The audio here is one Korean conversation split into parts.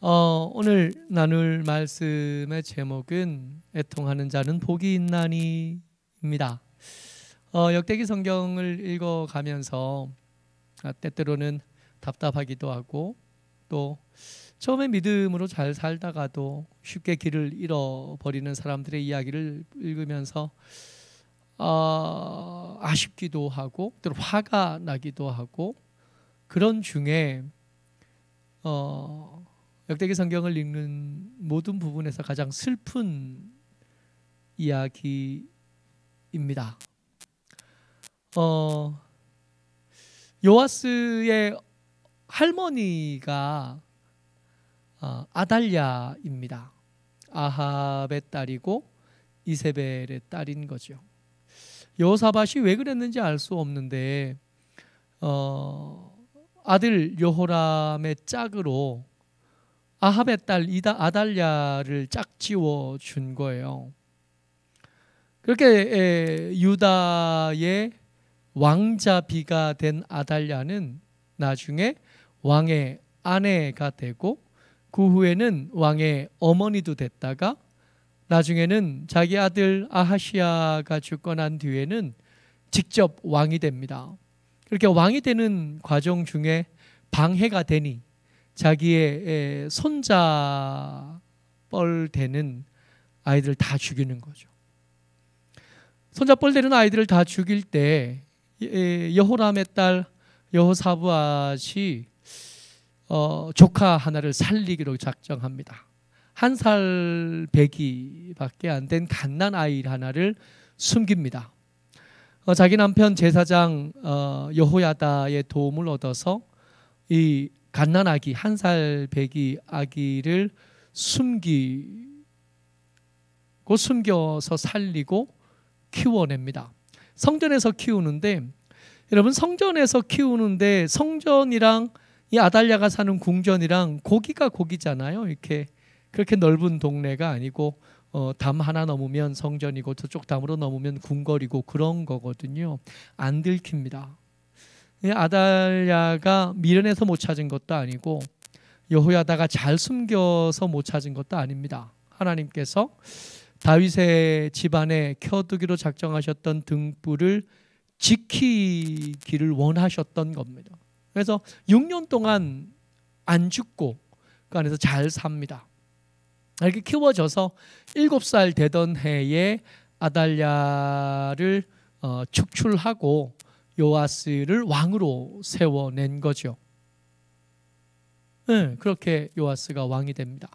오늘 나눌 말씀의 제목은 애통하는 자는 복이 있나니입니다. 역대기 성경을 읽어가면서 때때로는 답답하기도 하고 또 처음에 믿음으로 잘 살다가도 쉽게 길을 잃어버리는 사람들의 이야기를 읽으면서 아쉽기도 하고 또 화가 나기도 하고 그런 중에 역대기 성경을 읽는 모든 부분에서 가장 슬픈 이야기입니다. 요아스의 할머니가 아달랴입니다. 아합의 딸이고 이세벨의 딸인 거죠. 여호사밧이 왜 그랬는지 알 수 없는데 아들 여호람의 짝으로 아합의 딸 아달랴를 짝지워 준 거예요. 그렇게 유다의 왕자비가 된 아달랴는 나중에 왕의 아내가 되고 그 후에는 왕의 어머니도 됐다가 나중에는 자기 아들 아하시야가 죽고 난 뒤에는 직접 왕이 됩니다. 그렇게 왕이 되는 과정 중에 방해가 되니 자기의 손자 뻘 되는 아이들을 다 죽이는 거죠. 손자 뻘 되는 아이들을 다 죽일 때 여호람의 딸 여호사밧이 조카 하나를 살리기로 작정합니다. 1살 배기밖에 안 된 갓난 아이 하나를 숨깁니다. 자기 남편 제사장 여호야다의 도움을 얻어서 이 갓난 아기 1살 배기 아기를 숨겨서 살리고 키워냅니다. 성전에서 키우는데 여러분 성전에서 키우는데 성전이랑 이 아달랴가 사는 궁전이랑 고기가 고기잖아요. 이렇게 그렇게 넓은 동네가 아니고 담 하나 넘으면 성전이고 저쪽 담으로 넘으면 궁궐이고 그런 거거든요. 안 들킵니다. 아달랴가 미련해서 못 찾은 것도 아니고 여호야다가 잘 숨겨서 못 찾은 것도 아닙니다. 하나님께서 다윗의 집안에 켜두기로 작정하셨던 등불을 지키기를 원하셨던 겁니다. 그래서 6년 동안 안 죽고 그 안에서 잘 삽니다. 이렇게 키워져서 7살 되던 해에 아달랴를 축출하고 요아스를 왕으로 세워낸 거죠. 네, 그렇게 요아스가 왕이 됩니다.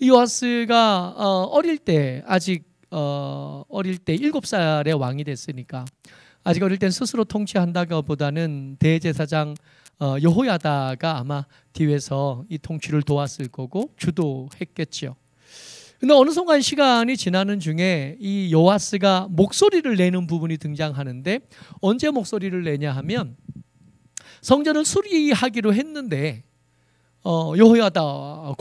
요아스가 어릴 때 아직 어릴 때 7살에 왕이 됐으니까 아직 어릴 땐 스스로 통치한다기보다는 대제사장 여호야다가 아마 뒤에서 이 통치를 도왔을 거고 주도했겠죠. 근데 어느 순간 시간이 지나는 중에 이 요아스가 목소리를 내는 부분이 등장하는데 언제 목소리를 내냐 하면 성전을 수리하기로 했는데 여호야다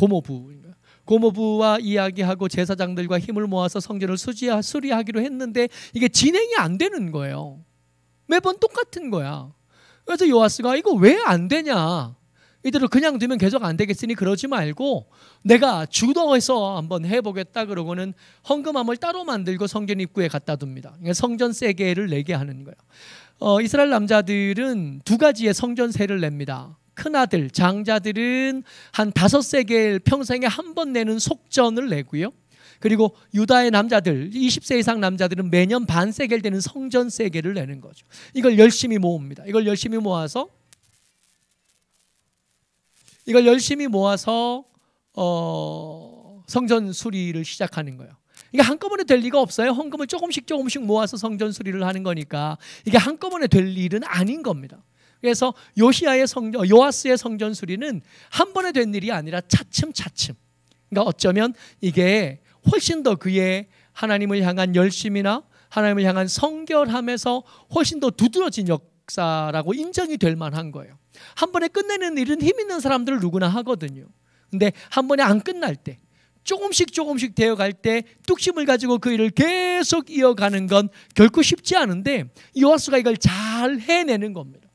고모부와 이야기하고 제사장들과 힘을 모아서 성전을 수리하기로 했는데 이게 진행이 안 되는 거예요. 매번 똑같은 거야. 그래서 요아스가 이거 왜 안 되냐, 이대로 그냥 두면 계속 안 되겠으니 그러지 말고 내가 주도해서 한번 해보겠다 그러고는 헌금함을 따로 만들고 성전 입구에 갖다 둡니다. 성전 세계를 내게 하는 거예요. 이스라엘 남자들은 2가지의 성전세를 냅니다. 큰아들, 장자들은 한 5세겔 평생에 한 번 내는 속전을 내고요. 그리고 유다의 남자들, 20세 이상 남자들은 매년 반세겔 되는 성전세겔을 내는 거죠. 이걸 열심히 모읍니다. 이걸 열심히 모아서 성전 수리를 시작하는 거예요. 이게 한꺼번에 될 리가 없어요. 헌금을 조금씩 모아서 성전 수리를 하는 거니까 이게 한꺼번에 될 일은 아닌 겁니다. 그래서 요아스의 성전 수리는 한 번에 된 일이 아니라 차츰차츰. 그러니까 어쩌면 이게 훨씬 더 그의 하나님을 향한 열심이나 하나님을 향한 성결함에서 훨씬 더 두드러진 역사라고 인정이 될 만한 거예요. 한 번에 끝내는 일은 힘 있는 사람들은 누구나 하거든요. 근데 한 번에 안 끝날 때 조금씩 되어갈 때 뚝심을 가지고 그 일을 계속 이어가는 건 결코 쉽지 않은데 요아스가 이걸 잘 해내는 겁니다.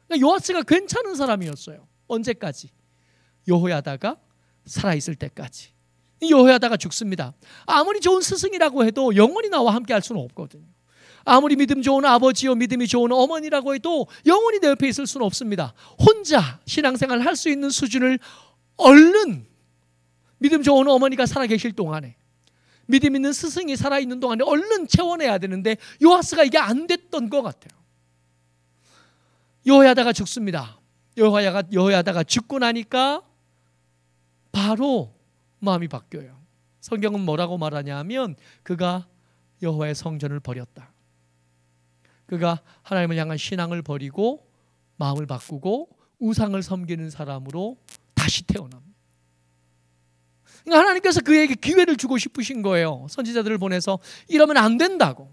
그러니까 요아스가 괜찮은 사람이었어요. 언제까지? 여호야다가 살아있을 때까지. 여호야다가 죽습니다. 아무리 좋은 스승이라고 해도 영원히 나와 함께 할 수는 없거든요. 아무리 믿음 좋은 아버지요 믿음이 좋은 어머니라고 해도 영원히 내 옆에 있을 수는 없습니다. 혼자 신앙생활을 할 수 있는 수준을 얼른 믿음 좋은 어머니가 살아계실 동안에, 믿음 있는 스승이 살아있는 동안에 얼른 채워내야 되는데 요아스가 이게 안 됐던 것 같아요. 여호야다가 죽습니다. 여호야다가 죽고 나니까 바로 마음이 바뀌어요. 성경은 뭐라고 말하냐 하면 그가 여호와의 성전을 버렸다. 그가 하나님을 향한 신앙을 버리고 마음을 바꾸고 우상을 섬기는 사람으로 다시 태어납니다. 그러니까 하나님께서 그에게 기회를 주고 싶으신 거예요. 선지자들을 보내서 이러면 안 된다고.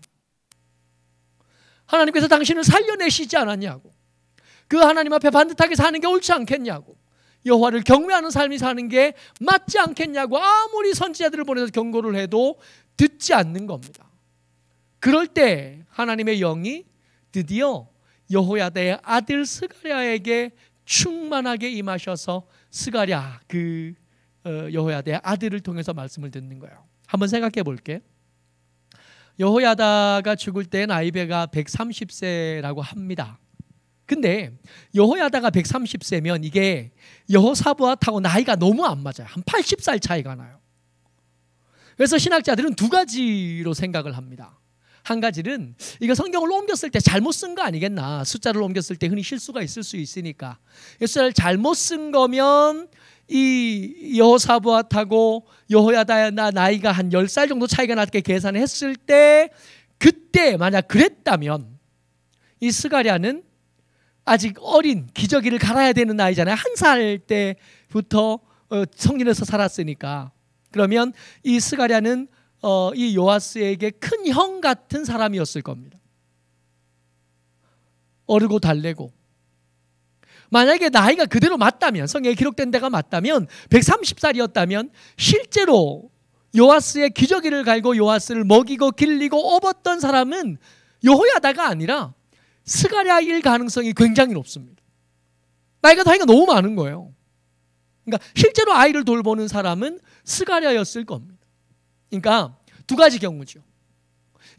하나님께서 당신을 살려내시지 않았냐고. 그 하나님 앞에 반듯하게 사는 게 옳지 않겠냐고. 여호와를 경외하는 삶이 사는 게 맞지 않겠냐고 아무리 선지자들을 보내서 경고를 해도 듣지 않는 겁니다. 그럴 때 하나님의 영이 드디어 여호야다의 아들 스가랴에게 충만하게 임하셔서 스가랴 여호야다의 아들을 통해서 말씀을 듣는 거예요. 한번 생각해 볼게. 여호야다가 죽을 때 나이가 130세라고 합니다. 근데 여호야다가 130세면 이게 여호사밧하고 나이가 너무 안 맞아요. 한 80살 차이가 나요. 그래서 신학자들은 두 가지로 생각을 합니다. 한 가지는 이거 성경을 옮겼을 때 잘못 쓴 거 아니겠나. 숫자를 옮겼을 때 흔히 실수가 있을 수 있으니까. 숫자를 잘못 쓴 거면 이 여호사밧하고 여호야다의 나이가 한 10살 정도 차이가 나게 계산했을 때 그때 만약 그랬다면 이 스가랴는 아직 어린 기저귀를 갈아야 되는 나이잖아요. 1살 때부터 성전에서 살았으니까. 그러면 이 스가랴는 이 요아스에게 큰 형 같은 사람이었을 겁니다. 어리고 달래고. 만약에 나이가 그대로 맞다면, 성경에 기록된 데가 맞다면 130살이었다면 실제로 요아스의 기저귀를 갈고 요아스를 먹이고 길리고 업었던 사람은 여호야다가 아니라 스가랴일 가능성이 굉장히 높습니다. 나이가 너무 많은 거예요. 그러니까 실제로 아이를 돌보는 사람은 스가랴였을 겁니다. 그러니까 두 가지 경우죠.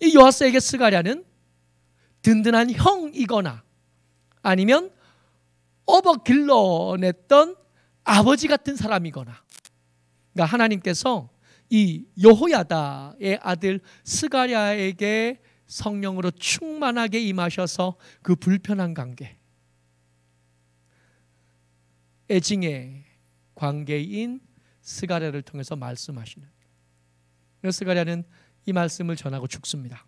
이 요아스에게 스가랴는 든든한 형이거나 아니면 업어 길러냈던 아버지 같은 사람이거나. 그러니까 하나님께서 이 여호야다의 아들 스가랴에게 성령으로 충만하게 임하셔서 그 불편한 관계, 애증의 관계인 스가랴를 통해서 말씀하시는. 그래서 스가랴는 이 말씀을 전하고 죽습니다.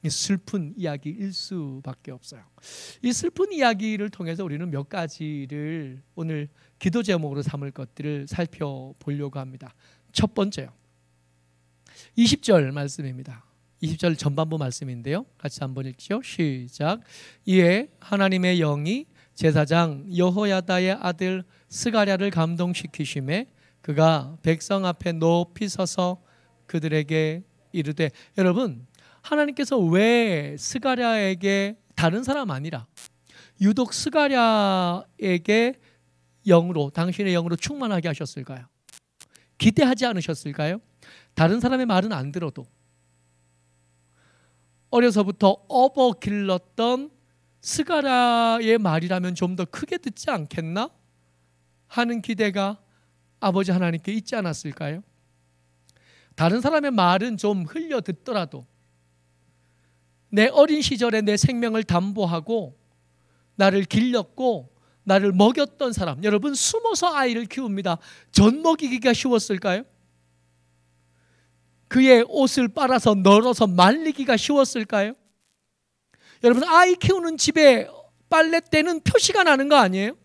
이 슬픈 이야기일 수밖에 없어요. 이 슬픈 이야기를 통해서 우리는 몇 가지를 오늘 기도 제목으로 삼을 것들을 살펴보려고 합니다. 첫 번째요. 20절 말씀입니다. 20절 전반부 말씀인데요. 같이 한번 읽죠. 시작. 이에 하나님의 영이 제사장 여호야다의 아들 스가랴를 감동시키심에 그가 백성 앞에 높이 서서 그들에게 이르되. 여러분, 하나님께서 왜 스가랴에게 다른 사람 아니라 유독 스가랴에게 영으로, 당신의 영으로 충만하게 하셨을까요? 기대하지 않으셨을까요? 다른 사람의 말은 안 들어도 어려서부터 업어 길렀던 스가랴의 말이라면 좀 더 크게 듣지 않겠나 하는 기대가 아버지 하나님께 있지 않았을까요? 다른 사람의 말은 좀 흘려 듣더라도 내 어린 시절에 내 생명을 담보하고 나를 길렀고 나를 먹였던 사람, 여러분 숨어서 아이를 키웁니다. 젖 먹이기가 쉬웠을까요? 그의 옷을 빨아서 널어서 말리기가 쉬웠을까요? 여러분, 아이 키우는 집에 빨랫대는 표시가 나는 거 아니에요?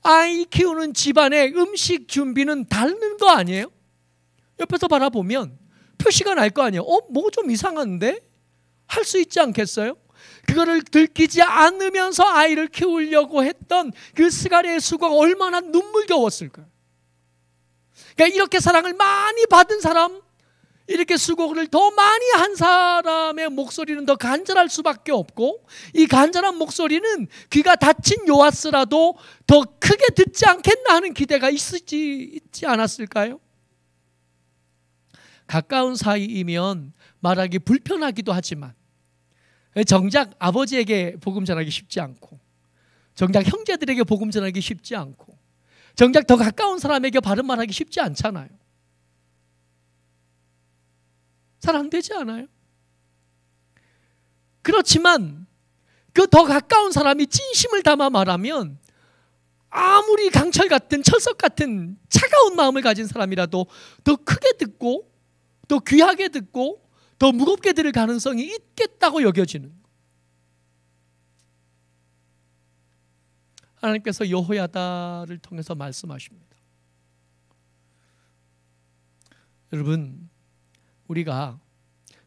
아이 키우는 집안의 음식 준비는 다른 거 아니에요? 옆에서 바라보면 표시가 날 거 아니에요? 뭐 좀 이상한데? 할 수 있지 않겠어요? 그거를 들키지 않으면서 아이를 키우려고 했던 그 스가랴의 수고가 얼마나 눈물겨웠을까요? 그러니까 이렇게 사랑을 많이 받은 사람, 이렇게 수고를 더 많이 한 사람의 목소리는 더 간절할 수밖에 없고, 이 간절한 목소리는 귀가 닫힌 요아스라도 더 크게 듣지 않겠나 하는 기대가 있지 않았을까요? 가까운 사이이면 말하기 불편하기도 하지만 정작 아버지에게 복음 전하기 쉽지 않고, 정작 형제들에게 복음 전하기 쉽지 않고, 정작 더 가까운 사람에게 바른 말하기 쉽지 않잖아요. 잘 안 되지 않아요? 그렇지만 그 더 가까운 사람이 진심을 담아 말하면 아무리 강철 같은 철석 같은 차가운 마음을 가진 사람이라도 더 크게 듣고 더 귀하게 듣고 더 무겁게 들을 가능성이 있겠다고 여겨지는. 하나님께서 여호야다를 통해서 말씀하십니다. 여러분, 우리가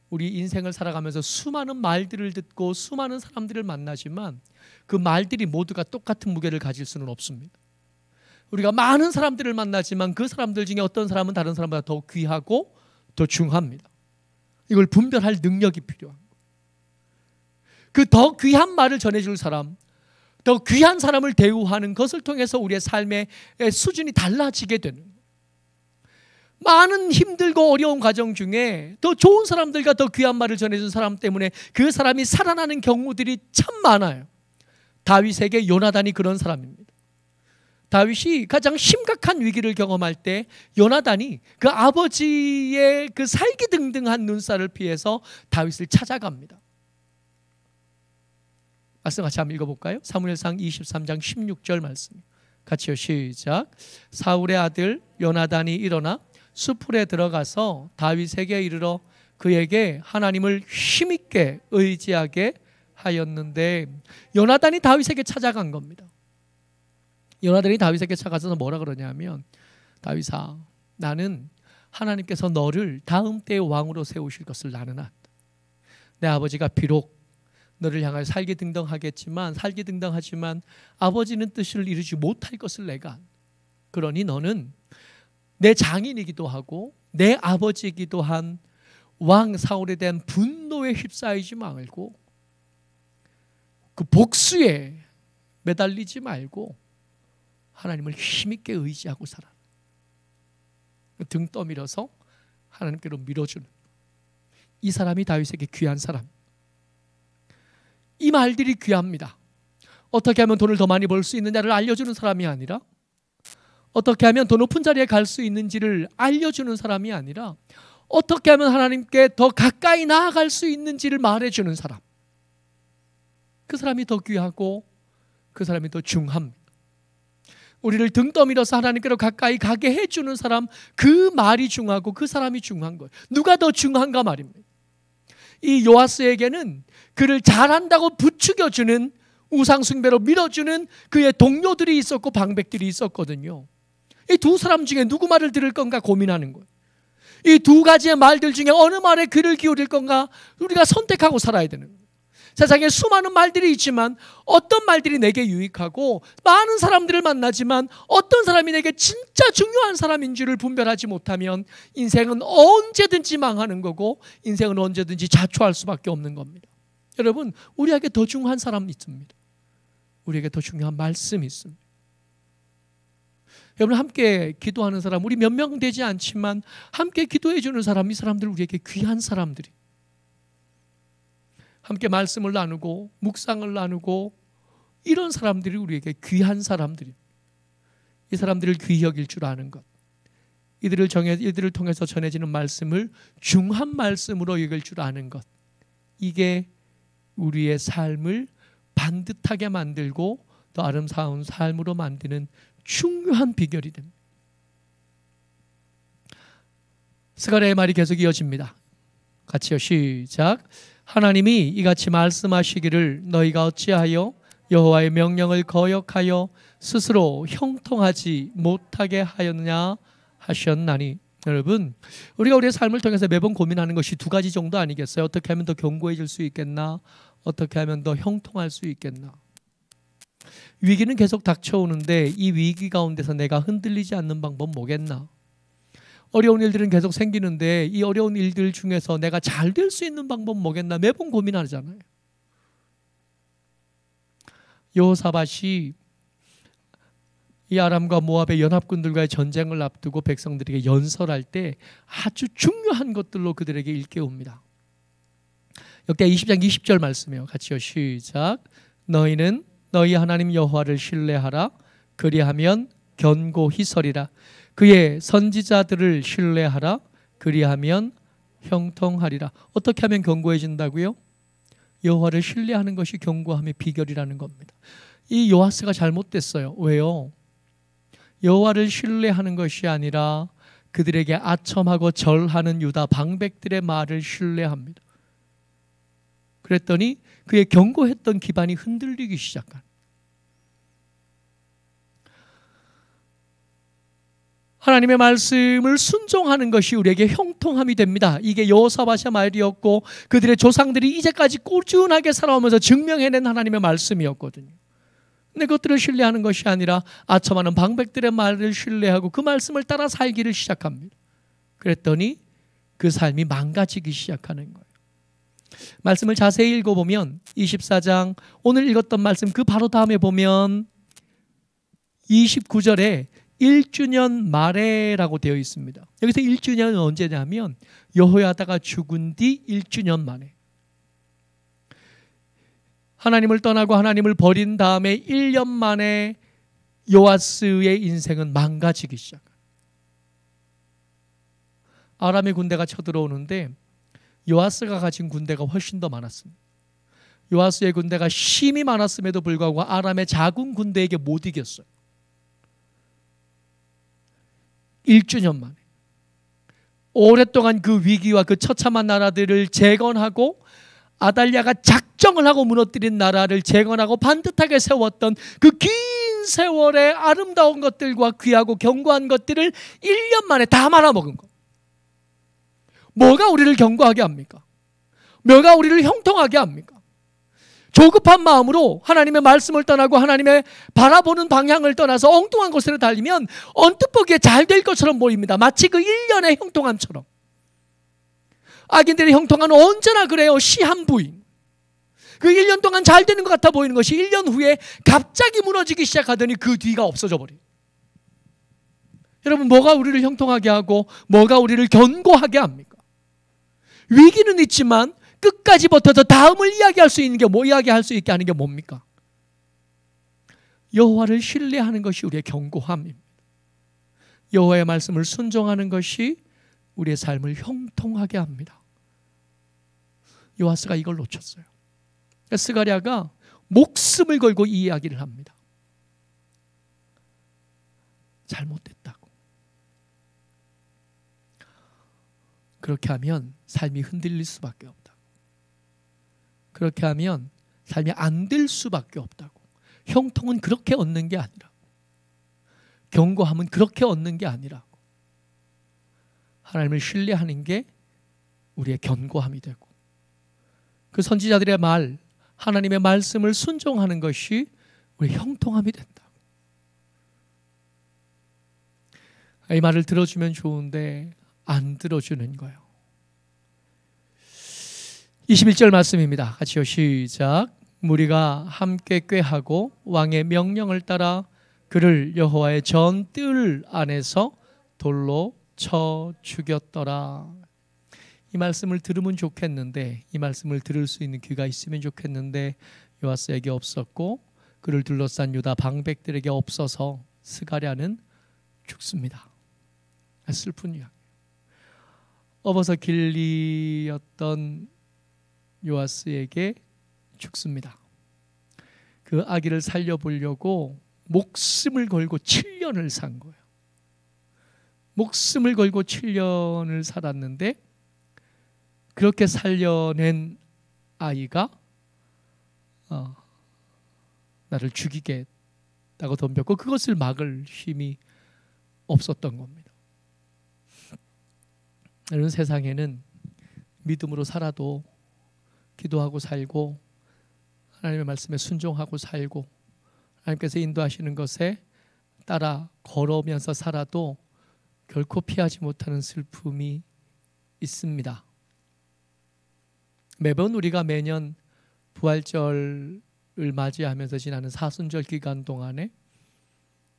우리 인생을 살아가면서 수많은 말들을 듣고 수많은 사람들을 만나지만 그 말들이 모두가 똑같은 무게를 가질 수는 없습니다. 우리가 많은 사람들을 만나지만 그 사람들 중에 어떤 사람은 다른 사람보다 더 귀하고 더 중합니다. 이걸 분별할 능력이 필요한 거예요. 그 더 귀한 말을 전해줄 사람, 더 귀한 사람을 대우하는 것을 통해서 우리의 삶의 수준이 달라지게 되는 거예요. 많은 힘들고 어려운 과정 중에 더 좋은 사람들과 더 귀한 말을 전해준 사람 때문에 그 사람이 살아나는 경우들이 참 많아요. 다윗에게 요나단이 그런 사람입니다. 다윗이 가장 심각한 위기를 경험할 때 요나단이 그 아버지의 그 살기등등한 눈살을 피해서 다윗을 찾아갑니다. 말씀 같이 한번 읽어볼까요? 사무엘상 23장 16절 말씀 같이요. 시작. 사울의 아들 요나단이 일어나 수풀에 들어가서 다윗에게 이르러 그에게 하나님을 힘있게 의지하게 하였는데, 요나단이 다윗에게 찾아간 겁니다. 요나단이 다윗에게 찾아가서 뭐라 그러냐면, 다윗아, 나는 하나님께서 너를 다음 때의 왕으로 세우실 것을 나는 안다. 내 아버지가 비록 너를 향하여 살기등등하지만 아버지는 뜻을 이루지 못할 것을 내가 안다. 그러니 너는 내 장인이기도 하고 내 아버지이기도 한 왕 사울에 대한 분노에 휩싸이지 말고 그 복수에 매달리지 말고 하나님을 힘있게 의지하고 살아. 등 떠밀어서 하나님께로 밀어주는 이 사람이 다윗에게 귀한 사람. 이 말들이 귀합니다. 어떻게 하면 돈을 더 많이 벌 수 있느냐를 알려주는 사람이 아니라, 어떻게 하면 더 높은 자리에 갈 수 있는지를 알려주는 사람이 아니라, 어떻게 하면 하나님께 더 가까이 나아갈 수 있는지를 말해주는 사람. 그 사람이 더 귀하고 그 사람이 더 중합니다. 우리를 등 떠밀어서 하나님께로 가까이 가게 해주는 사람, 그 말이 중하고 그 사람이 중한 거예요. 누가 더 중한가 말입니다. 이 요아스에게는 그를 잘한다고 부추겨주는, 우상숭배로 밀어주는 그의 동료들이 있었고 방백들이 있었거든요. 이 두 사람 중에 누구 말을 들을 건가 고민하는 거예요. 이 두 가지의 말들 중에 어느 말에 귀를 기울일 건가 우리가 선택하고 살아야 되는 거예요. 세상에 수많은 말들이 있지만 어떤 말들이 내게 유익하고, 많은 사람들을 만나지만 어떤 사람이 내게 진짜 중요한 사람인 줄을 분별하지 못하면 인생은 언제든지 망하는 거고, 인생은 언제든지 자초할 수밖에 없는 겁니다. 여러분, 우리에게 더 중요한 사람이 있습니다. 우리에게 더 중요한 말씀이 있습니다. 여러분, 함께 기도하는 사람, 우리 몇 명 되지 않지만 함께 기도해 주는 사람, 이 사람들 우리에게 귀한 사람들이, 함께 말씀을 나누고 묵상을 나누고 이런 사람들이 우리에게 귀한 사람들이, 이 사람들을 귀히 여길 줄 아는 것, 이들을 통해서 전해지는 말씀을 중한 말씀으로 여길 줄 아는 것, 이게 우리의 삶을 반듯하게 만들고 더 아름다운 삶으로 만드는 중요한 비결이 됩니다. 스가랴의 말이 계속 이어집니다. 같이요. 시작. 하나님이 이같이 말씀하시기를 너희가 어찌하여 여호와의 명령을 거역하여 스스로 형통하지 못하게 하였느냐 하셨나니. 여러분, 우리가 우리의 삶을 통해서 매번 고민하는 것이 두 가지 정도 아니겠어요? 어떻게 하면 더 견고해질 수 있겠나? 어떻게 하면 더 형통할 수 있겠나? 위기는 계속 닥쳐오는데 이 위기 가운데서 내가 흔들리지 않는 방법 뭐겠나? 어려운 일들은 계속 생기는데 이 어려운 일들 중에서 내가 잘 될 수 있는 방법 뭐겠나 매번 고민하잖아요. 여호사밧이 이 아람과 모압의 연합군들과의 전쟁을 앞두고 백성들에게 연설할 때 아주 중요한 것들로 그들에게 일깨웁니다. 역대 20장 20절 말씀이에요. 같이요. 시작. 너희는 너희 하나님 여호와를 신뢰하라. 그리하면 견고히 서리라. 그의 선지자들을 신뢰하라. 그리하면 형통하리라. 어떻게 하면 견고해진다고요? 여호와를 신뢰하는 것이 견고함의 비결이라는 겁니다. 이 요아스가 잘못됐어요. 왜요? 여호와를 신뢰하는 것이 아니라 그들에게 아첨하고 절하는 유다 방백들의 말을 신뢰합니다. 그랬더니 그의 견고했던 기반이 흔들리기 시작한. 하나님의 말씀을 순종하는 것이 우리에게 형통함이 됩니다. 이게 여호사밧의 말이었고 그들의 조상들이 이제까지 꾸준하게 살아오면서 증명해낸 하나님의 말씀이었거든요. 근데 그것들을 신뢰하는 것이 아니라 아첨하는 방백들의 말을 신뢰하고 그 말씀을 따라 살기를 시작합니다. 그랬더니 그 삶이 망가지기 시작하는 거예요. 말씀을 자세히 읽어보면 24장 오늘 읽었던 말씀 그 바로 다음에 보면 29절에 1주년 말에라고 되어 있습니다. 여기서 1주년은 언제냐면 여호야다가 죽은 뒤 1주년 만에, 하나님을 떠나고 하나님을 버린 다음에 1년 만에 요아스의 인생은 망가지기 시작합니다. 아람의 군대가 쳐들어오는데 요아스가 가진 군대가 훨씬 더 많았습니다. 요아스의 군대가 심히 많았음에도 불구하고 아람의 작은 군대에게 못 이겼어요. 1주년 만에 오랫동안 그 위기와 그 처참한 나라들을 재건하고 아달랴가 작정을 하고 무너뜨린 나라를 재건하고 반듯하게 세웠던 그 긴 세월의 아름다운 것들과 귀하고 견고한 것들을 1년 만에 다 말아먹은 것. 뭐가 우리를 견고하게 합니까? 뭐가 우리를 형통하게 합니까? 조급한 마음으로 하나님의 말씀을 떠나고 하나님의 바라보는 방향을 떠나서 엉뚱한 곳으로 달리면 언뜻 보기에 잘 될 것처럼 보입니다. 마치 그 1년의 형통함처럼. 악인들의 형통함은 언제나 그래요. 시 한 부인. 그 1년 동안 잘 되는 것 같아 보이는 것이 1년 후에 갑자기 무너지기 시작하더니 그 뒤가 없어져 버려요. 여러분, 뭐가 우리를 형통하게 하고 뭐가 우리를 견고하게 합니까? 위기는 있지만 끝까지 버텨서 다음을 이야기할 수 있는 게 이야기할 수 있게 하는 게 뭡니까? 여호와를 신뢰하는 것이 우리의 견고함입니다. 여호와의 말씀을 순종하는 것이 우리의 삶을 형통하게 합니다. 요아스가 이걸 놓쳤어요. 스가랴가 목숨을 걸고 이 이야기를 합니다. 잘못됐다고. 그렇게 하면 삶이 흔들릴 수밖에 없다고. 그렇게 하면 삶이 안 될 수밖에 없다고. 형통은 그렇게 얻는 게 아니라고. 견고함은 그렇게 얻는 게 아니라고. 하나님을 신뢰하는 게 우리의 견고함이 되고, 그 선지자들의 말, 하나님의 말씀을 순종하는 것이 우리의 형통함이 된다. 이 말을 들어주면 좋은데 안 들어주는 거예요. 21절 말씀입니다. 같이요. 시작. 무리가 함께 꾀하고 왕의 명령을 따라 그를 여호와의 전뜰 안에서 돌로 쳐 죽였더라. 이 말씀을 들으면 좋겠는데, 이 말씀을 들을 수 있는 귀가 있으면 좋겠는데 요아스에게 없었고 그를 둘러싼 유다 방백들에게 없어서 스가랴는 죽습니다. 슬픈 이야기. 업어서 길리였던 요아스에게 죽습니다. 그 아기를 살려보려고 목숨을 걸고 7년을 산 거예요. 목숨을 걸고 7년을 살았는데 그렇게 살려낸 아이가 나를 죽이겠다고 덤볐고 그것을 막을 힘이 없었던 겁니다. 이런 세상에는 믿음으로 살아도 기도하고 살고 하나님의 말씀에 순종하고 살고 하나님께서 인도하시는 것에 따라 걸어오면서 살아도 결코 피하지 못하는 슬픔이 있습니다. 매번 우리가 매년 부활절을 맞이하면서 지나는 사순절 기간 동안에,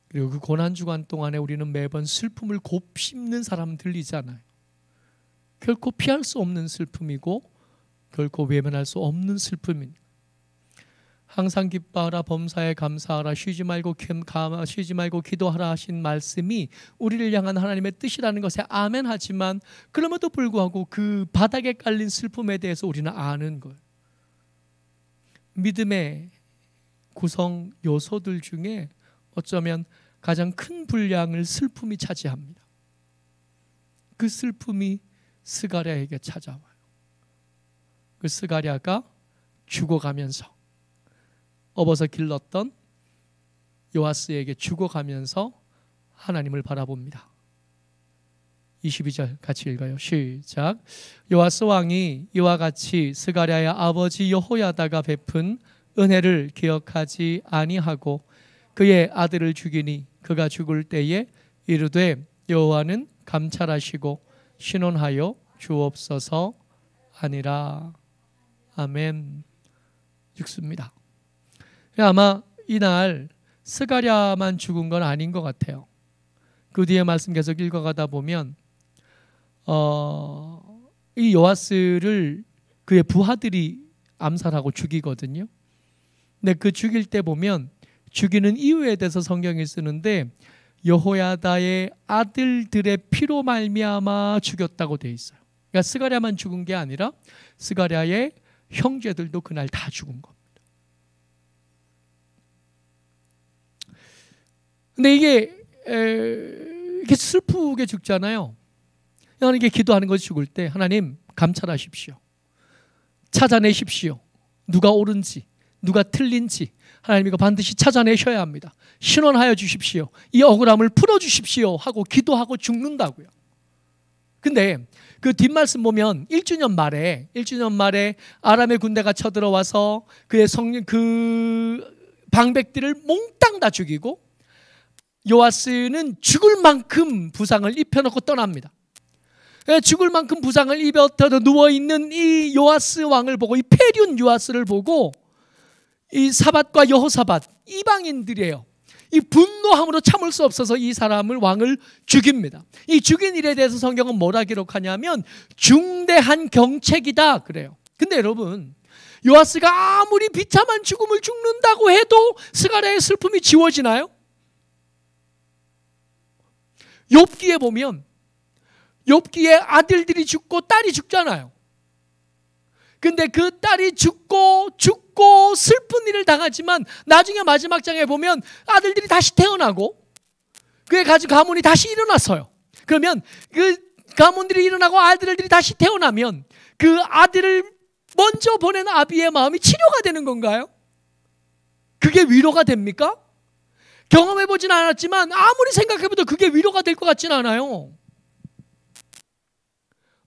그리고 그 고난주간 동안에 우리는 매번 슬픔을 곱씹는 사람들이잖아요. 결코 피할 수 없는 슬픔이고 결코 외면할 수 없는 슬픔입니다. 항상 기뻐하라, 범사에 감사하라, 쉬지 말고 기도하라 하신 말씀이 우리를 향한 하나님의 뜻이라는 것에 아멘하지만, 그럼에도 불구하고 그 바닥에 깔린 슬픔에 대해서 우리는 아는 거예요. 믿음의 구성 요소들 중에 어쩌면 가장 큰 분량을 슬픔이 차지합니다. 그 슬픔이 스가랴에게 찾아와요. 그 스가랴가 죽어가면서, 업어서 길렀던 요아스에게 죽어가면서 하나님을 바라봅니다. 22절 같이 읽어요. 시작. 요아스 왕이 이와 같이 스가랴의 아버지 여호야다가 베푼 은혜를 기억하지 아니하고 그의 아들을 죽이니 그가 죽을 때에 이르되 여호와는 감찰하시고 신원하여 주옵소서 하니라. 아멘. 죽습니다. 아마 이날 스가랴만 죽은 건 아닌 것 같아요. 그 뒤에 말씀 계속 읽어가다 보면 이 요아스를 그의 부하들이 암살하고 죽이거든요. 근데 그 죽일 때 보면 죽이는 이유에 대해서 성경이 쓰는데 여호야다의 아들들의 피로 말미암아 죽였다고 돼 있어요. 그러니까 스가랴만 죽은 게 아니라 스가랴의 형제들도 그날 다 죽은 겁니다. 근데 이게 슬프게 죽잖아요. 하나님께 기도하는 것이 죽을 때 하나님 감찰하십시오. 찾아내십시오. 누가 옳은지 누가 틀린지 하나님 이거 반드시 찾아내셔야 합니다. 신원하여 주십시오. 이 억울함을 풀어주십시오 하고 기도하고 죽는다고요. 근데 그 뒷말씀 보면 1주년 말에 아람의 군대가 쳐들어와서 그 방백들을 몽땅 다 죽이고 요아스는 죽을 만큼 부상을 입혀놓고 떠납니다. 죽을 만큼 부상을 입혀 누워있는 이 요아스 왕을 보고, 이 폐륜 요아스를 보고 이 사밧과 여호사밧 이방인들이에요. 이 분노함으로 참을 수 없어서 이 사람을 왕을 죽입니다. 이 죽인 일에 대해서 성경은 뭐라 기록하냐면 중대한 경책이다 그래요. 근데 여러분, 요아스가 아무리 비참한 죽음을 죽는다고 해도 스가랴의 슬픔이 지워지나요? 욥기에 보면 욥기에 아들들이 죽고 딸이 죽잖아요. 근데 그 딸이 죽고 슬픈 일을 당하지만 나중에 마지막 장에 보면 아들들이 다시 태어나고 그의 가문이 다시 일어났어요. 그러면 그 가문들이 일어나고 아들들이 다시 태어나면 그 아들을 먼저 보낸 아비의 마음이 치료가 되는 건가요? 그게 위로가 됩니까? 경험해보진 않았지만 아무리 생각해봐도 그게 위로가 될 것 같진 않아요.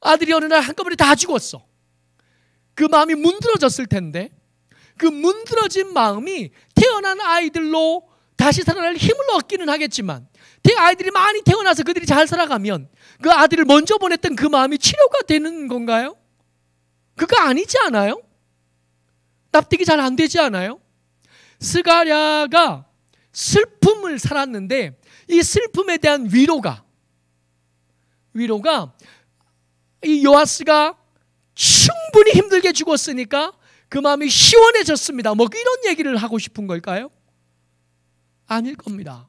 아들이 어느 날 한꺼번에 다 죽었어. 그 마음이 문드러졌을 텐데 그 문드러진 마음이 태어난 아이들로 다시 살아날 힘을 얻기는 하겠지만 아이들이 많이 태어나서 그들이 잘 살아가면 그 아들을 먼저 보냈던 그 마음이 치료가 되는 건가요? 그거 아니지 않아요? 납득이 잘 안 되지 않아요? 스가랴가 슬픔을 살았는데 이 슬픔에 대한 위로가 이 요아스가 충분히 힘들게 죽었으니까 그 마음이 시원해졌습니다. 뭐 이런 얘기를 하고 싶은 걸까요? 아닐 겁니다.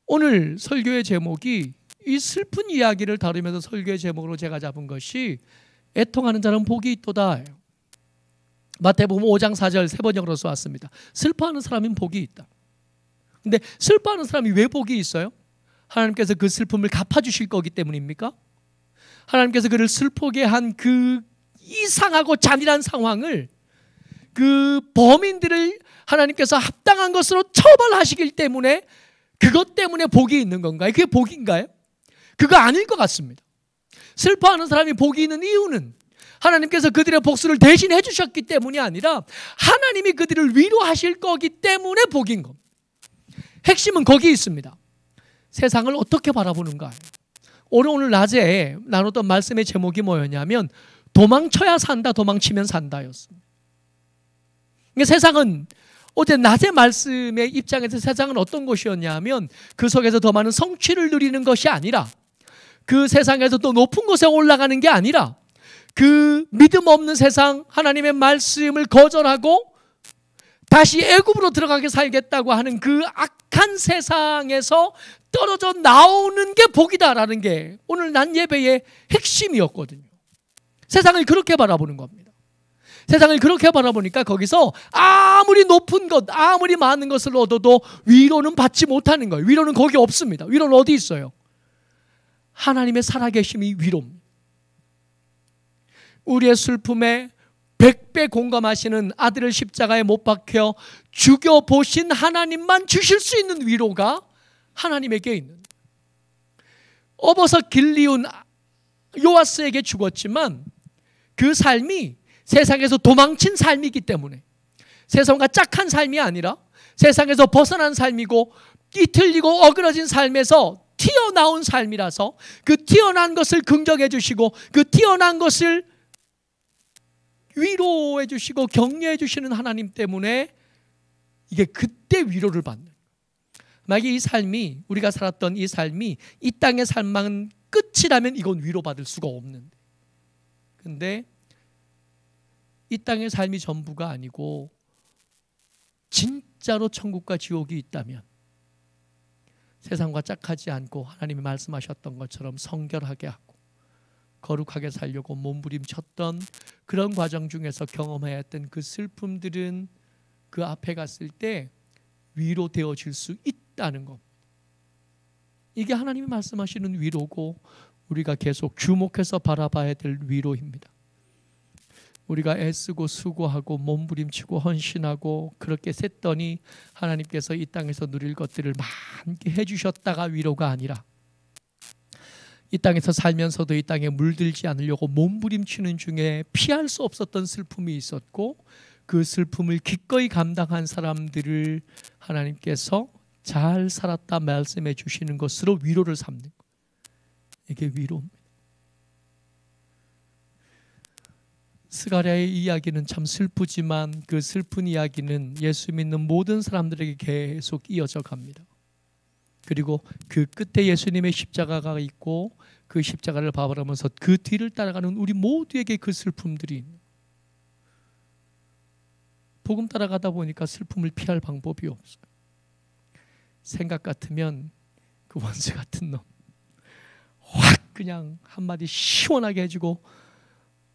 오늘 설교의 제목이 이 슬픈 이야기를 다루면서 설교의 제목으로 제가 잡은 것이 애통하는 자는 복이 있도다. 마태복음 5장 4절 세 번역으로 써왔습니다. 슬퍼하는 사람은 복이 있다. 근데 슬퍼하는 사람이 왜 복이 있어요? 하나님께서 그 슬픔을 갚아주실 거기 때문입니까? 하나님께서 그를 슬프게 한 그 이상하고 잔인한 상황을, 그 범인들을 하나님께서 합당한 것으로 처벌하시기 때문에, 그것 때문에 복이 있는 건가요? 그게 복인가요? 그거 아닐 것 같습니다. 슬퍼하는 사람이 복이 있는 이유는 하나님께서 그들의 복수를 대신 해주셨기 때문이 아니라 하나님이 그들을 위로하실 거기 때문에 복인 겁니다. 핵심은 거기 있습니다. 세상을 어떻게 바라보는가? 오늘 낮에 나눴던 말씀의 제목이 뭐였냐면 도망쳐야 산다, 도망치면 산다였습니다. 그러니까 세상은 어제 낮의 말씀의 입장에서 세상은 어떤 것이었냐면 그 속에서 더 많은 성취를 누리는 것이 아니라, 그 세상에서 더 높은 곳에 올라가는 게 아니라, 그 믿음 없는 세상, 하나님의 말씀을 거절하고 다시 애굽으로 들어가게 살겠다고 하는 그 악한 세상에서 떨어져 나오는 게 복이다라는 게 오늘 난 예배의 핵심이었거든요. 세상을 그렇게 바라보는 겁니다. 세상을 그렇게 바라보니까 거기서 아무리 높은 것, 아무리 많은 것을 얻어도 위로는 받지 못하는 거예요. 위로는 거기 없습니다. 위로는 어디 있어요? 하나님의 살아계심이 위로입니다. 우리의 슬픔에 100배 공감하시는 아들을 십자가에 못 박혀 죽여보신 하나님만 주실 수 있는 위로가 하나님에게 있는, 업어서 길리운 요아스에게 죽었지만 그 삶이 세상에서 도망친 삶이기 때문에, 세상과 짝한 삶이 아니라 세상에서 벗어난 삶이고 뒤틀리고 어그러진 삶에서 튀어나온 삶이라서 그 튀어난 것을 긍정해 주시고 그 튀어난 것을 위로해 주시고 격려해 주시는 하나님 때문에 이게 그때 위로를 받는, 만약에 이 삶이, 우리가 살았던 이 삶이 이 땅의 삶만 끝이라면 이건 위로받을 수가 없는데, 근데 이 땅의 삶이 전부가 아니고 진짜로 천국과 지옥이 있다면 세상과 짝하지 않고 하나님이 말씀하셨던 것처럼 성결하게 하고 거룩하게 살려고 몸부림쳤던 그런 과정 중에서 경험해야 했던 그 슬픔들은 그 앞에 갔을 때 위로되어질 수 있다는 겁니다. 이게 하나님이 말씀하시는 위로고 우리가 계속 주목해서 바라봐야 될 위로입니다. 우리가 애쓰고 수고하고 몸부림치고 헌신하고 그렇게 셌더니 하나님께서 이 땅에서 누릴 것들을 많게 해주셨다가 위로가 아니라, 이 땅에서 살면서도 이 땅에 물들지 않으려고 몸부림치는 중에 피할 수 없었던 슬픔이 있었고 그 슬픔을 기꺼이 감당한 사람들을 하나님께서 잘 살았다 말씀해 주시는 것으로 위로를 삼는 거예요. 이게 위로입니다. 스가랴의 이야기는 참 슬프지만 그 슬픈 이야기는 예수 믿는 모든 사람들에게 계속 이어져 갑니다. 그리고 그 끝에 예수님의 십자가가 있고 그 십자가를 바라보면서 그 뒤를 따라가는 우리 모두에게 그 슬픔들이 있는, 복음 따라가다 보니까 슬픔을 피할 방법이 없어요. 생각 같으면 그 원수 같은 놈 확 그냥 한마디 시원하게 해주고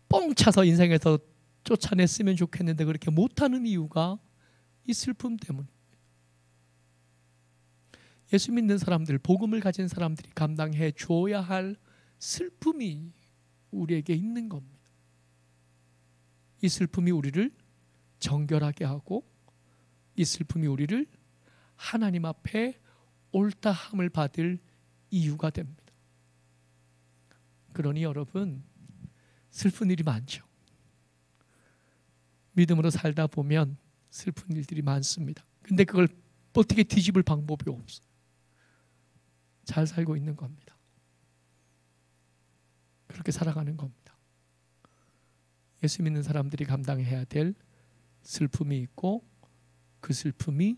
뻥 차서 인생에서 쫓아냈으면 좋겠는데 그렇게 못하는 이유가 이 슬픔 때문에, 예수 믿는 사람들, 복음을 가진 사람들이 감당해 줘야 할 슬픔이 우리에게 있는 겁니다. 이 슬픔이 우리를 정결하게 하고 이 슬픔이 우리를 하나님 앞에 옳다함을 받을 이유가 됩니다. 그러니 여러분, 슬픈 일이 많죠. 믿음으로 살다 보면 슬픈 일들이 많습니다. 근데 그걸 어떻게 뒤집을 방법이 없어요. 잘 살고 있는 겁니다. 그렇게 살아가는 겁니다. 예수 믿는 사람들이 감당해야 될 슬픔이 있고 그 슬픔이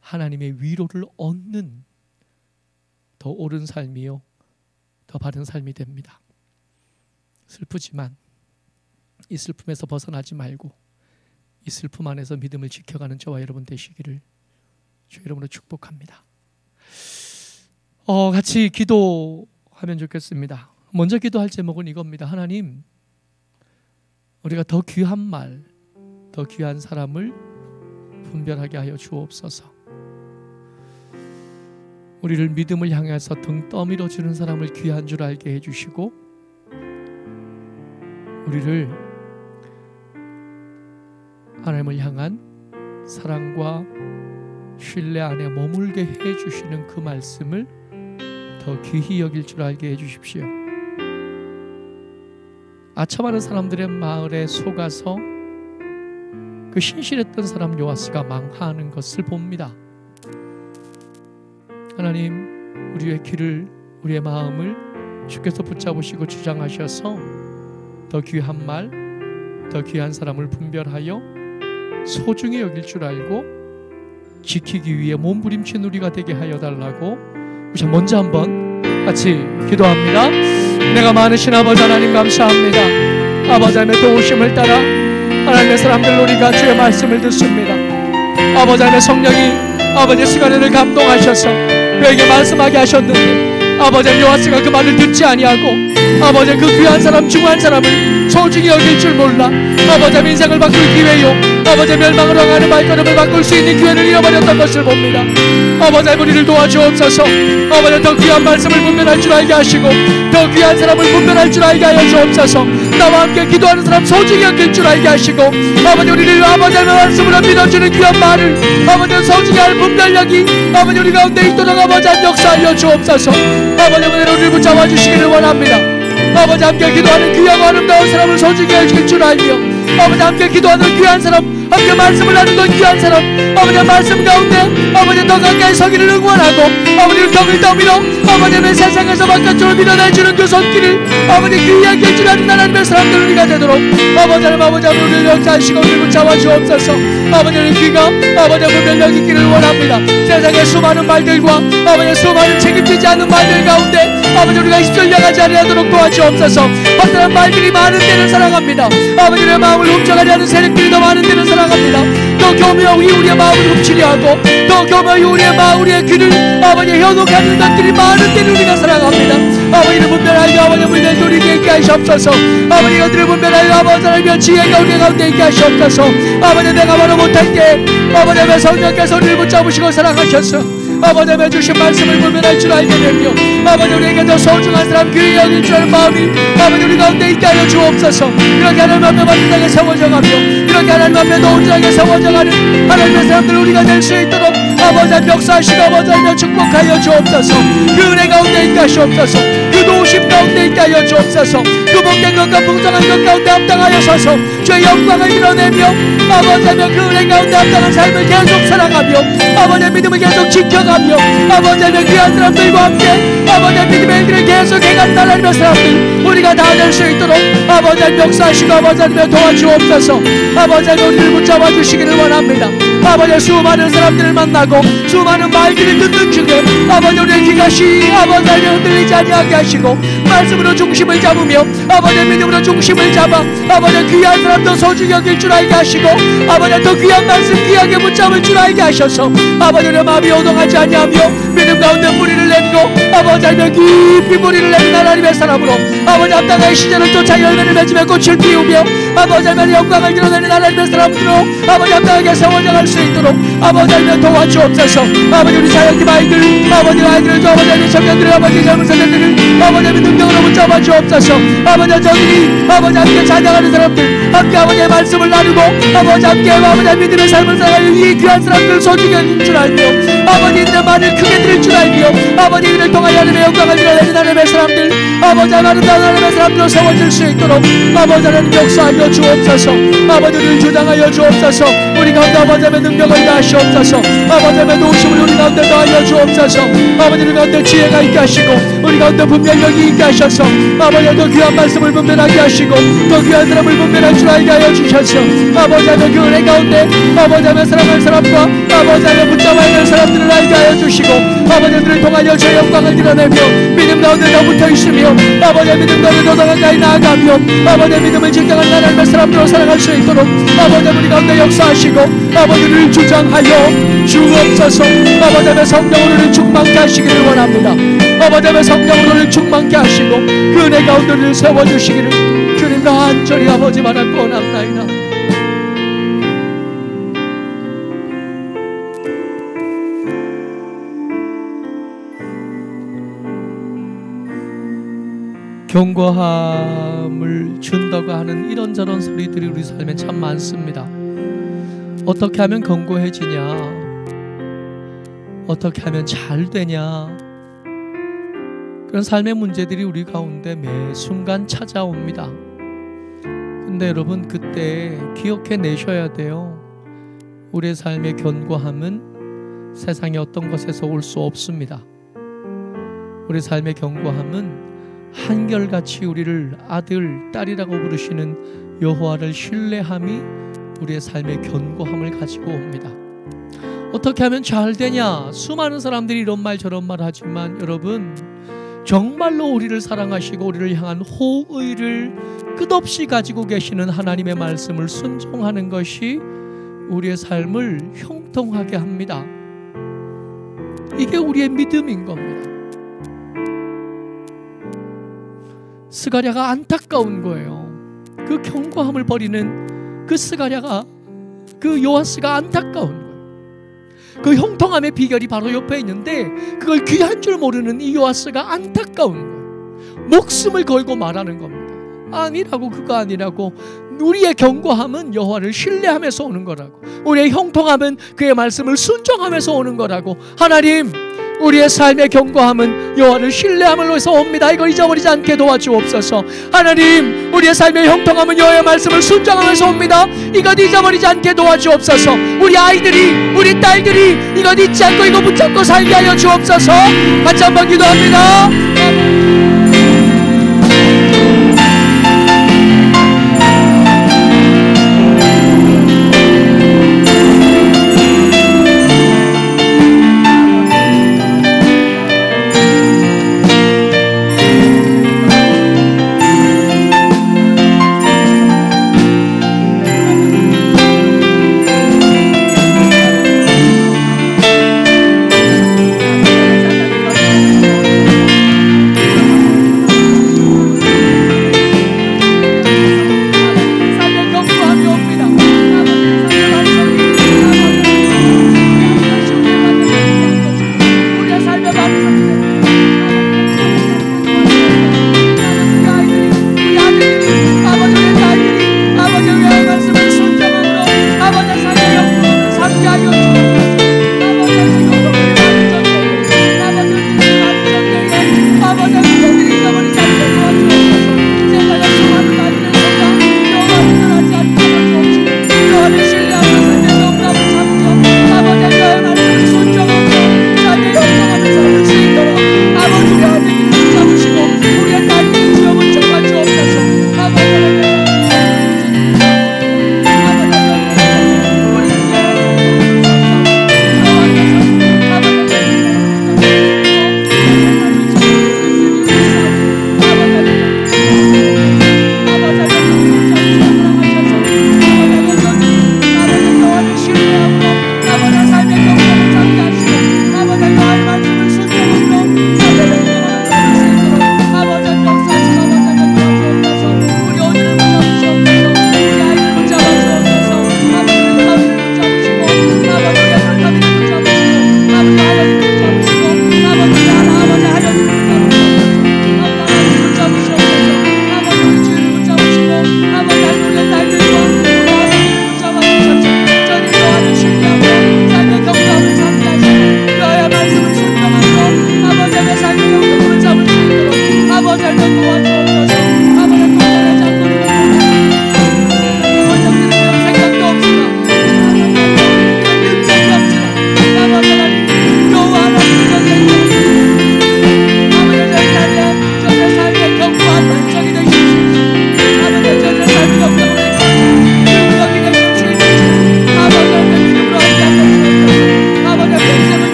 하나님의 위로를 얻는 더 옳은 삶이요, 더 바른 삶이 됩니다. 슬프지만 이 슬픔에서 벗어나지 말고 이 슬픔 안에서 믿음을 지켜가는 저와 여러분 되시기를 주 이름으로 축복합니다. 같이 기도하면 좋겠습니다. 먼저 기도할 제목은 이겁니다. 하나님, 우리가 더 귀한 말, 더 귀한 사람을 분별하게 하여 주옵소서. 우리를 믿음을 향해서 등 떠밀어 주는 사람을 귀한 줄 알게 해주시고 우리를 하나님을 향한 사랑과 신뢰 안에 머물게 해주시는 그 말씀을 더 귀히 여길 줄 알게 해주십시오. 아첨하는 사람들의 말에 속아서 그 신실했던 사람 요아스가 망하는 것을 봅니다. 하나님, 우리의 귀를, 우리의 마음을 주께서 붙잡으시고 주장하셔서 더 귀한 말, 더 귀한 사람을 분별하여 소중히 여길 줄 알고 지키기 위해 몸부림친 우리가 되게 하여 달라고 우선 먼저 한번 같이 기도합니다. 내가 많으신 아버지 하나님 감사합니다. 아버지 하나님의 도우심을 따라 하나님의 사람들 우리가 주의 말씀을 듣습니다. 아버지 하나님의 성령이 아버지 스가랴를 감동하셔서 그에게 말씀하게 하셨는데 아버지 요아스가 그 말을 듣지 아니하고 아버지 그 귀한 사람 중한 사람을 소중히 여길 줄 몰라 아버지 인생을 바꿀 기회요 아버지 멸망으로 향하는 발걸음을 바꿀 수 있는 기회를 잃어버렸던 것을 봅니다. 아버지 우리를 도와주옵소서. 아버지 더 귀한 말씀을 분별할 줄 알게 하시고 더 귀한 사람을 분별할 줄 알게 하여 주옵소서. 나와 함께 기도하는 사람 소중히 여길 줄 알게 하시고 아버지 우리를 아버지의 말씀으로 믿어주는 귀한 말을 아버지 소중히 할 분별력이 아버지 우리 가운데 있도록 아버지 역사하여 주옵소서. 아버지 우리를 붙잡아 주시기를 원합니다. 아버지 함께 기도하는 귀하고 아름다운 사람을 소중히 여길 줄 알며 아버지 함께 기도하는 귀한 사람 함께 말씀을 나누던 귀한 사람 아버지 말씀 가운데 아버지 더 가까이 서기를 응원하고 아버지를 덕을 떠밀어 아버지의 세상에서 바깥으로 밀어내주는 그 손길을 아버지 귀하게 길 줄 아는 하나님의 사람들 우리가 되도록 아버지 하나님 아버지 우리를 역사하시고 우리를 붙잡아 주옵소서. 아버지의 귀가 아버지의 분별력 있기를 원합니다. 세상의 수많은 말들과 아버지의 수많은 책임지지 않은 말들 가운데 아버지 우리가 휩쓸려가지 않도록 도와주옵소서. 어떠한 말들이 많은 데는 사랑합니다. 아버지의 마음을 훔쳐가려 하는 세력들이 더 많은 데는 사랑합니다. 더 교묘히 우리의 마음을 훔치려 하고 더 교묘히 우리의 귀를 아버지 현혹하는 것들이 많은 데는 우리가 사랑합니다. 아버지를 분별하여 아버지 우리의 눈이 있게 하시옵소서. 아버지 이것들을 분별하여 아버지 하나님의 지혜가 우리 가운데 있게 하시옵소서. 아버지 내가 말을 못할 때 아버지의 성령께서 우리를 붙잡으시고 사랑하셔서 아버지의 주신 말씀을 분별할 줄 알게 되며 아버지 우리에게 더 소중한 사람 귀히 여길 줄 아는 마음이 아버지 우리 가운데 있게 하여 주옵소서. 이렇게 하나님 앞에 완전하게 세워져가며 이렇게 하나님 앞에 더 온전하게 세워져가는 하나님의 사람들 우리가 될 수 있도록 아버지 역사하시고 아버지 축복하여 주옵소서. 그 은혜 가운데 있게 하시옵소서. 그 도우심 가운데 있게 하여 주옵소서. 그 복된 것과 풍성한 것 가운데 합당하여 서서 주의 영광을 드러내며 아버지의 그 은혜 가운데 합당한 삶을 계속 살아가며 아버지의 믿음을 계속 지켜가며 아버지의 귀한 사람들과 함께 아버지의 믿음의 일들을 계속 해가는 하나님의 사람들 우리가 다 될 수 있도록 아버지의 역사하시고 아버지의 도와주옵소서. 아버지의 우리를 붙잡아 주시기를 원합니다. 아버지의 수많은 사람들을 만나고 수많은 말들을 듣는 중에 아버지 우리의 귀가 아버지의 흔들리지 아니하게 하시고 말씀으로 중심을 잡으며 아버지의 믿음으로 중심을 잡아 아버지의 귀한 사람도 소중히 여길 줄 알게 하시고 아버지의 더 귀한 말씀 귀하게 붙잡을 줄 알게 하셔서 아버지의 마음이 오동하지 아니하며 믿음 가운데 뿌리를 내리고 아버지의 깊이 뿌리를 내린 하나님의 사람으로 아버지 합당한 시절을 쫓아 열매를 맺으며 꽃을 피우며 아버지의 영광을 드러내는 하나님의 사람으로 아버지 합당하게 세워져갈 수 있도록 아버지의 도와주옵소서. 아버지 우리 사역팀 아이들 아버지 아이들을 아버지의 청년들 아버지 젊은 세대들을 아버지의 능력으로 붙잡아 주옵소서. 아버지 저들이 아버지 함께 찬양하는 사람들 함께 아버지의 말씀을 나누고 아버지 함께 아버지의 믿음의 삶을 살아가는 이 귀한 사람들 소중히 여길 줄 알며 아버지 이들의 말을 크게 들을 줄 알며 아버지 이들을 통하여 하나님의 영광을 드러내는 하나님의 사람들 아버지 아름다운 하나님의 사람들로 세워질 수 있도록 아버지 하나님 역사하여 주옵소서. 아버지를 주장하여 주옵소서. 우리 가운데 아버지의 능력을 다하시옵소서. 아버지의 도우심을 우리 가운데 더하여 주옵소서. 아버지를 가운데 지혜가 있게 하시고 우리 가운데 분별력이 있게 하셔서 아버지의 더 귀한 말씀을 분별하게 하시고 더 귀한 사람을 분별할 줄 알게 하여 주셔서 아버지의 그 은혜 가운데 아버지의 사랑할 사람과 아버지의 붙잡아야 될 사람들을 알게 하여 주시고 아버지들을 통하여 주의 영광을 드러내며 믿음 가운데 더 붙어있으며 아버지의 믿음 가운데 더 가까이 나아가며 아버지의 믿음을 지켜가는 하나님의 사람들로 살아갈 수 있도록 아버지 우리 가운데 역사하시고 아버지를 주장하여 주옵소서. 아버지의 성령으로를 충만케 하시기를 원합니다. 아버지의 성령으로를 충만케 하시고 그 은혜 가운데를 세워주시기를 주님 간절히 아버지 바라고 원합나이다. 경고함을 준다고 하는 이런저런 소리들이 우리 삶에 참 많습니다. 어떻게 하면 견고해지냐? 어떻게 하면 잘 되냐? 그런 삶의 문제들이 우리 가운데 매 순간 찾아옵니다. 근데 여러분 그때 기억해 내셔야 돼요. 우리의 삶의 견고함은 세상의 어떤 것에서 올 수 없습니다. 우리 삶의 견고함은 한결같이 우리를 아들, 딸이라고 부르시는 여호와를 신뢰함이 우리의 삶의 견고함을 가지고 옵니다. 어떻게 하면 잘 되냐? 수많은 사람들이 이런 말 저런 말 하지만 여러분, 정말로 우리를 사랑하시고 우리를 향한 호의를 끝없이 가지고 계시는 하나님의 말씀을 순종하는 것이 우리의 삶을 형통하게 합니다. 이게 우리의 믿음인 겁니다. 스가랴가 안타까운 거예요. 그 견고함을 버리는 그 스가랴가, 그 요아스가 안타까운 거예요. 그 형통함의 비결이 바로 옆에 있는데 그걸 귀한 줄 모르는 이 요아스가 안타까운 거예요. 목숨을 걸고 말하는 겁니다. 아니라고, 그거 아니라고. 우리의 견고함은 여호와를 신뢰하면서 오는 거라고. 우리의 형통함은 그의 말씀을 순종하면서 오는 거라고. 하나님, 우리의 삶의 견고함은 여호와를 신뢰함으로서 옵니다. 이걸 잊어버리지 않게 도와주옵소서. 하나님, 우리의 삶의 형통함은 여호와의 말씀을 순종하면서 옵니다. 이것 잊어버리지 않게 도와주옵소서. 우리 아이들이, 우리 딸들이 이것 잊지 않고 이거 붙잡고 살게 하여 주옵소서. 같이 한번 기도합니다.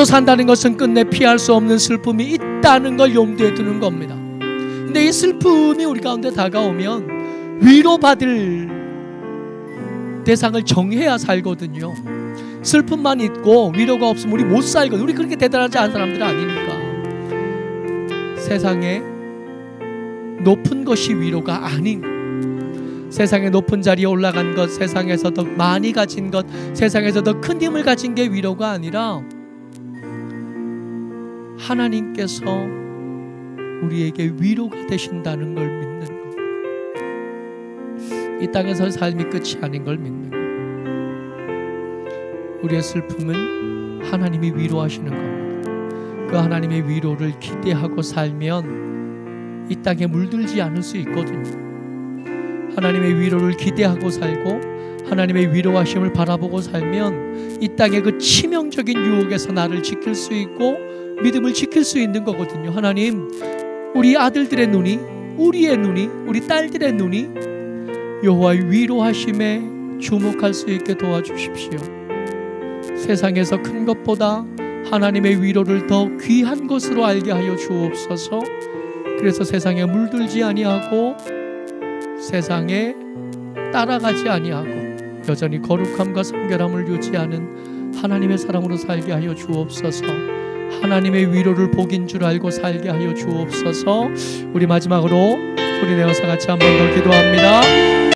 믿음으로 산다는 것은 끝내 피할 수 없는 슬픔이 있다는 걸 염두에 두는 겁니다. 근데 이 슬픔이 우리 가운데 다가오면 위로받을 대상을 정해야 살거든요. 슬픔만 있고 위로가 없으면 우리 못 살거든요. 우리 그렇게 대단하지 않은 사람들은 아니니까. 세상에 높은 것이 위로가 아닌, 세상의 높은 자리에 올라간 것, 세상에서 더 많이 가진 것, 세상에서 더 큰 힘을 가진 게 위로가 아니라 하나님께서 우리에게 위로가 되신다는 걸 믿는 것, 이 땅에서 삶이 끝이 아닌 걸 믿는 것. 우리의 슬픔은 하나님이 위로하시는 겁니다. 그 하나님의 위로를 기대하고 살면 이 땅에 물들지 않을 수 있거든요. 하나님의 위로를 기대하고 살고 하나님의 위로하심을 바라보고 살면 이 땅의 그 치명적인 유혹에서 나를 지킬 수 있고 믿음을 지킬 수 있는 거거든요. 하나님, 우리 아들들의 눈이, 우리의 눈이, 우리 딸들의 눈이 여호와의 위로하심에 주목할 수 있게 도와주십시오. 세상에서 큰 것보다 하나님의 위로를 더 귀한 것으로 알게 하여 주옵소서. 그래서 세상에 물들지 아니하고 세상에 따라가지 아니하고 여전히 거룩함과 성결함을 유지하는 하나님의 사람으로 살게 하여 주옵소서. 하나님의 위로를 복인 줄 알고 살게 하여 주옵소서. 우리 마지막으로 소리내어서 같이 한 번 더 기도합니다.